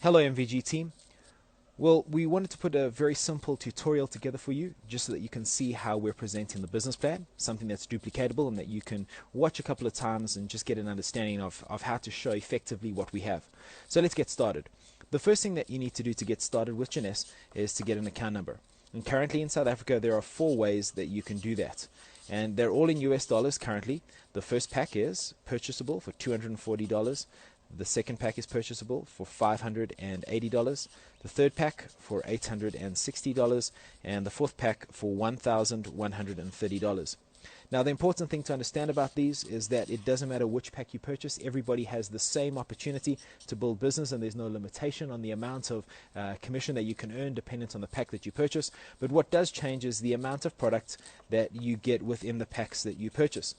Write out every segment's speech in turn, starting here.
Hello MVG team. Well, we wanted to put a very simple tutorial together for you just so that you can see how we're presenting the business plan, something that's duplicatable and that you can watch a couple of times and just get an understanding of how to show effectively what we have. So let's get started. The first thing that you need to do to get started with Jeunesse is to get an account number. And currently in South Africa, there are 4 ways that you can do that. And they're all in US dollars currently. The first pack is purchasable for $240. The second pack is purchasable for $580. The third pack for $860. And the fourth pack for $1,130. Now, the important thing to understand about these is that it doesn't matter which pack you purchase. Everybody has the same opportunity to build business, and there's no limitation on the amount of commission that you can earn dependent on the pack that you purchase. But what does change is the amount of product that you get within the packs that you purchase.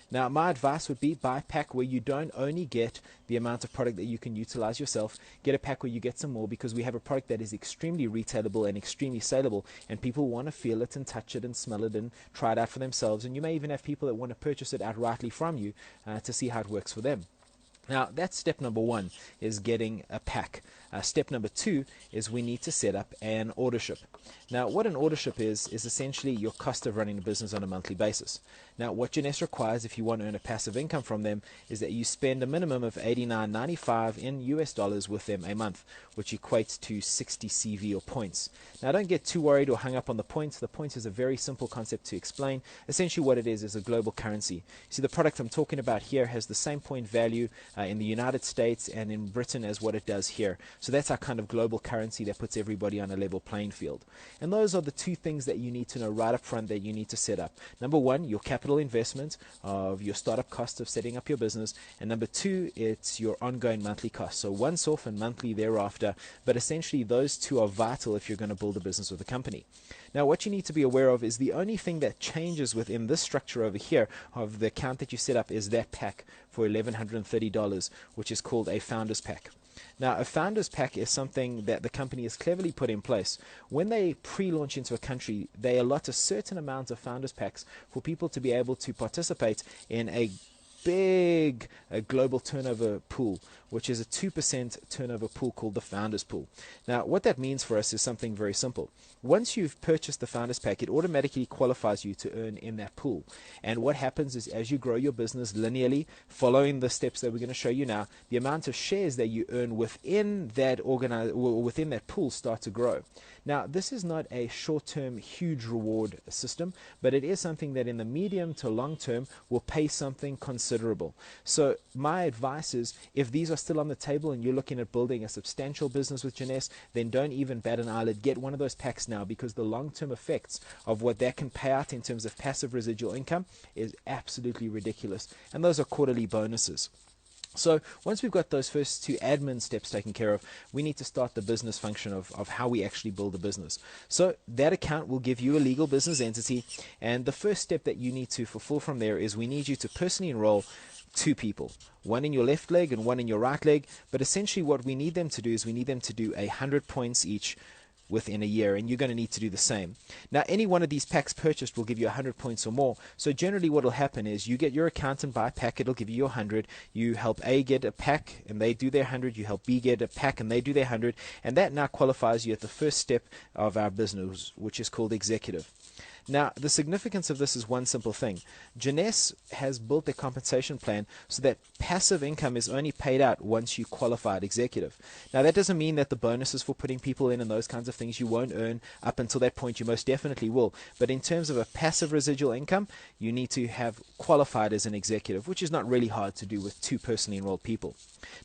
Now, my advice would be buy a pack where you don't only get the amount of product that you can utilize yourself. Get a pack where you get some more, because we have a product that is extremely retailable and extremely saleable, and people want to feel it and touch it and smell it and try it out for themselves. And you may even have people that want to purchase it outrightly from you to see how it works for them. Now, that's step number 1, is getting a pack. Step number 2 is we need to set up an ordership. Now, what an ordership is essentially your cost of running a business on a monthly basis. Now, what Jeunesse requires if you want to earn a passive income from them is that you spend a minimum of $89.95 in US dollars with them a month, which equates to 60 CV or points. Now, don't get too worried or hung up on the points. The points is a very simple concept to explain. Essentially what it is a global currency. See, the product I'm talking about here has the same point value in the United States and in Britain as what it does here. So that's our kind of global currency that puts everybody on a level playing field. And those are the 2 things that you need to know right up front that you need to set up. Number 1, your capital investment of your startup cost of setting up your business. And number 2, it's your ongoing monthly cost. So once off and monthly thereafter. But essentially those 2 are vital if you're going to build a business with a company. Now, what you need to be aware of is the only thing that changes within this structure over here of the account that you set up is that pack for $1,130, which is called a founder's pack. Now, a founder's pack is something that the company has cleverly put in place. When they pre-launch into a country, they allot a certain amount of founders packs for people to be able to participate in a big global turnover pool, which is a 2% turnover pool called the Founders Pool. Now, what that means for us is something very simple. Once you've purchased the Founders Pack, it automatically qualifies you to earn in that pool. And what happens is as you grow your business linearly, following the steps that we're going to show you now, the amount of shares that you earn within that within that pool start to grow. Now, this is not a short-term huge reward system, but it is something that in the medium to long term will pay something considerable. So my advice is, if these are still on the table and you're looking at building a substantial business with Jeunesse, then don't even bat an eyelid. Get one of those packs now, because the long-term effects of what that can pay out in terms of passive residual income is absolutely ridiculous. And those are quarterly bonuses. So once we've got those first 2 admin steps taken care of, we need to start the business function of how we actually build a business. So that account will give you a legal business entity, and the first step that you need to fulfill from there is we need you to personally enroll 2 people, one in your left leg and one in your right leg. But essentially what we need them to do is we need them to do 100 points each within a year, and you're going to need to do the same. Now, any one of these packs purchased will give you 100 points or more. So generally what will happen is you get your accountant buy a pack, it'll give you your 100. You help A get a pack and they do their 100. You help B get a pack and they do their 100. And that now qualifies you at the first step of our business, which is called executive. Now, the significance of this is one simple thing. Jeunesse has built their compensation plan so that passive income is only paid out once you qualified executive. Now, that doesn't mean that the bonuses for putting people in and those kinds of things you won't earn up until that point. You most definitely will. But in terms of a passive residual income, you need to have qualified as an executive, which is not really hard to do with 2 personally enrolled people.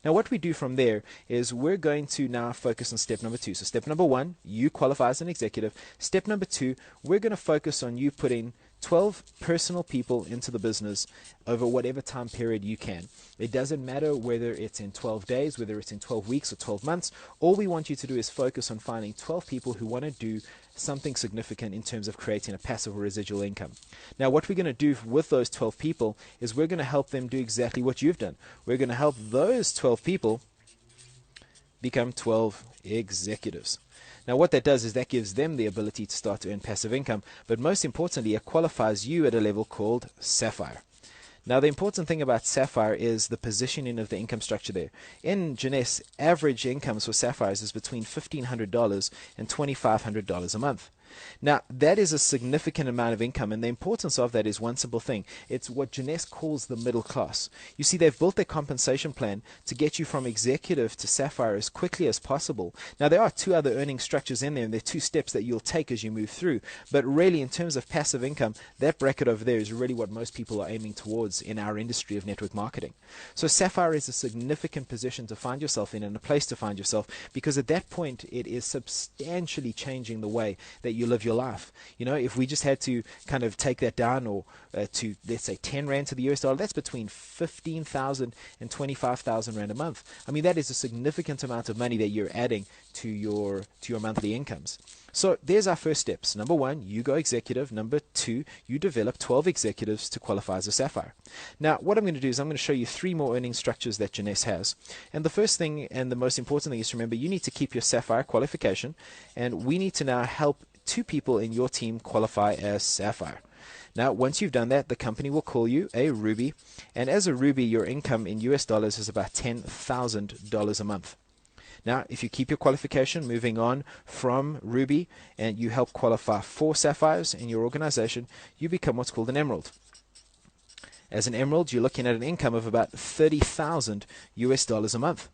Now, what we do from there is we're going to now focus on step number 2. So step number 1, you qualify as an executive. Step number 2, we're going to focus on you putting 12 personal people into the business over whatever time period you can. It doesn't matter whether it's in 12 days, whether it's in 12 weeks or 12 months. All we want you to do is focus on finding 12 people who want to do something significant in terms of creating a passive or residual income. Now, what we're going to do with those 12 people is we're going to help them do exactly what you've done. We're going to help those 12 people become 12 executives. Now, what that does is that gives them the ability to start to earn passive income, but most importantly, it qualifies you at a level called Sapphire. Now, the important thing about Sapphire is the positioning of the income structure there. In Jeunesse, average incomes for Sapphires is between $1,500 and $2,500 a month. Now, that is a significant amount of income, and the importance of that is one simple thing. It's what Jeunesse calls the middle class. You see, they've built their compensation plan to get you from executive to Sapphire as quickly as possible. Now, there are two other earning structures in there, and there are two steps that you'll take as you move through. But really, in terms of passive income, that bracket over there is really what most people are aiming towards in our industry of network marketing. So Sapphire is a significant position to find yourself in and a place to find yourself, because at that point, it is substantially changing the way that you live your life. You know, if we just had to kind of take that down or to, let's say, 10 Rand to the US dollar, that's between 15,000 and 25,000 Rand a month. I mean, that is a significant amount of money that you're adding to your monthly incomes. So there's our first steps. Number one, you go executive. Number two, you develop 12 executives to qualify as a Sapphire. Now, what I'm going to do is I'm going to show you three more earning structures that Jeunesse has. And the first thing and the most important thing is to remember you need to keep your Sapphire qualification, and we need to now help two people in your team qualify as Sapphire. Now, once you've done that, the company will call you a Ruby, and as a Ruby, your income in US dollars is about $10,000 a month. Now, if you keep your qualification, moving on from Ruby, and you help qualify 4 Sapphires in your organization, you become what's called an Emerald. As an Emerald, you're looking at an income of about 30,000 US dollars a month.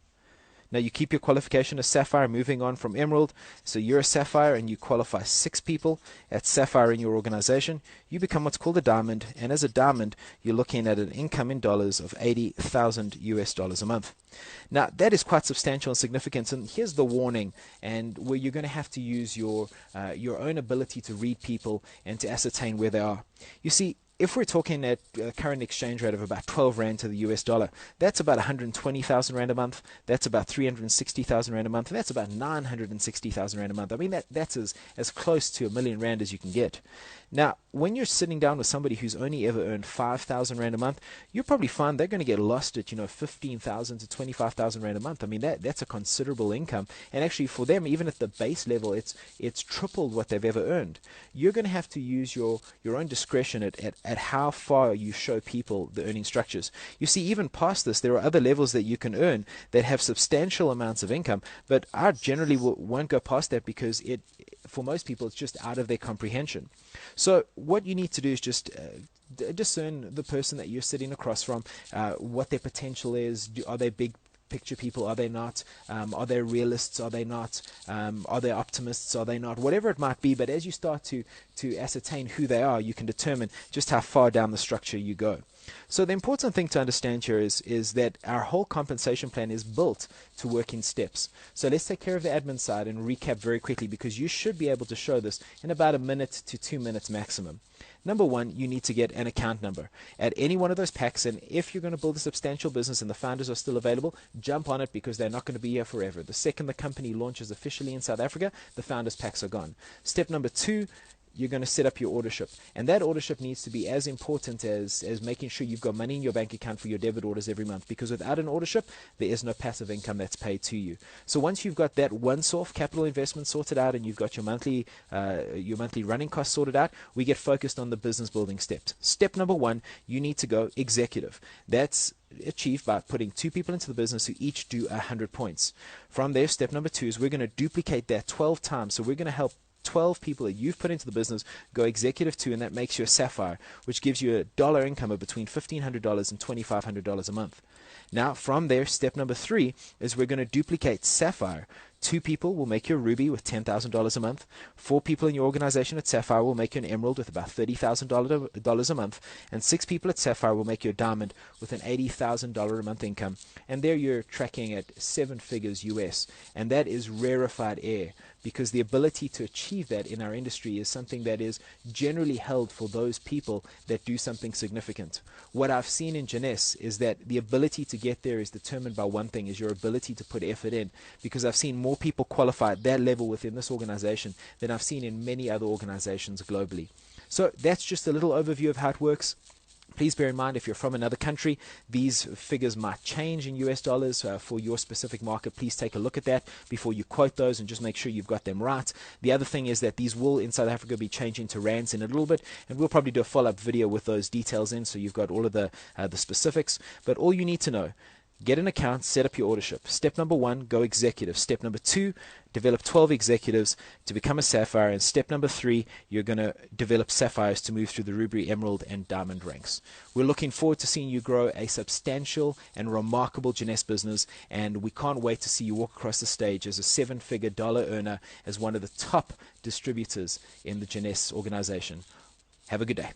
Now, you keep your qualification as Sapphire, moving on from Emerald. So you're a Sapphire and you qualify 6 people at Sapphire in your organization. You become what's called a Diamond. And as a Diamond, you're looking at an income in dollars of 80,000 US dollars a month. Now, that is quite substantial and significant. And here's the warning, and where you're going to have to use your own ability to read people and to ascertain where they are. You see, if we're talking at a current exchange rate of about 12 Rand to the US dollar, that's about 120,000 Rand a month. That's about 360,000 Rand a month. And that's about 960,000 Rand a month. I mean, that's as close to $1,000,000 Rand as you can get. Now, when you're sitting down with somebody who's only ever earned 5,000 Rand a month, you'll probably find they're going to get lost at, 15,000 to 25,000 Rand a month. I mean, that's a considerable income. And actually, for them, even at the base level, it's tripled what they've ever earned. You're going to have to use your own discretion at how far you show people the earning structures. You see, even past this, there are other levels that you can earn that have substantial amounts of income, but I generally won't go past that because for most people, it's just out of their comprehension. So what you need to do is just discern the person that you're sitting across from, what their potential is. Are they big picture people? Are they not? Are they realists? Are they not? Are they optimists? Are they not? Whatever it might be, but as you start to ascertain who they are, you can determine just how far down the structure you go. So the important thing to understand here is that our whole compensation plan is built to work in steps. So let's take care of the admin side and recap very quickly, because you should be able to show this in about 1 minute to 2 minutes maximum. Number one, you need to get an account number at any one of those packs, and if you're going to build a substantial business and the founders are still available, jump on it, because they're not going to be here forever. The second the company launches officially in South Africa, the founders packs are gone. Step number 2, you're going to set up your ordership, and that ordership needs to be as important as making sure you've got money in your bank account for your debit orders every month, because without an ordership, there is no passive income that's paid to you. So once you've got that once-off capital investment sorted out and you've got your monthly running costs sorted out, we get focused on the business building steps. Step number 1, you need to go executive. That's achieved by putting 2 people into the business who each do 100 points. From there, step number 2 is we're going to duplicate that 12 times. So we're going to help 12 people that you've put into the business go executive 2, and that makes you a Sapphire, which gives you a dollar income of between $1,500 and $2,500 a month. Now, from there, step number 3 is we're going to duplicate Sapphire. 2 people will make you a Ruby with $10,000 a month. 4 people in your organization at Sapphire will make you an Emerald with about $30,000 a month. And 6 people at Sapphire will make you a Diamond with an $80,000 a month income. And there you're tracking at 7 figures US. And that is rarefied air, because the ability to achieve that in our industry is something that is generally held for those people that do something significant. What I've seen in Jeunesse is that the ability to get there is determined by one thing, is your ability to put effort in, because I've seen more people qualify at that level within this organization than I've seen in many other organizations globally. So that's just a little overview of how it works. Please bear in mind, if you're from another country, these figures might change in US dollars for your specific market. Please take a look at that before you quote those and just make sure you've got them right. The other thing is that these will, in South Africa, be changing to rands in a little bit, and we'll probably do a follow-up video with those details in, so you've got all of the specifics. But all you need to know: get an account, set up your ordership. Step number 1, go executive. Step number 2, develop 12 executives to become a sapphire. And step number 3, you're going to develop sapphires to move through the ruby, emerald, and diamond ranks. We're looking forward to seeing you grow a substantial and remarkable Jeunesse business, and we can't wait to see you walk across the stage as a 7-figure dollar earner, as one of the top distributors in the Jeunesse organization. Have a good day.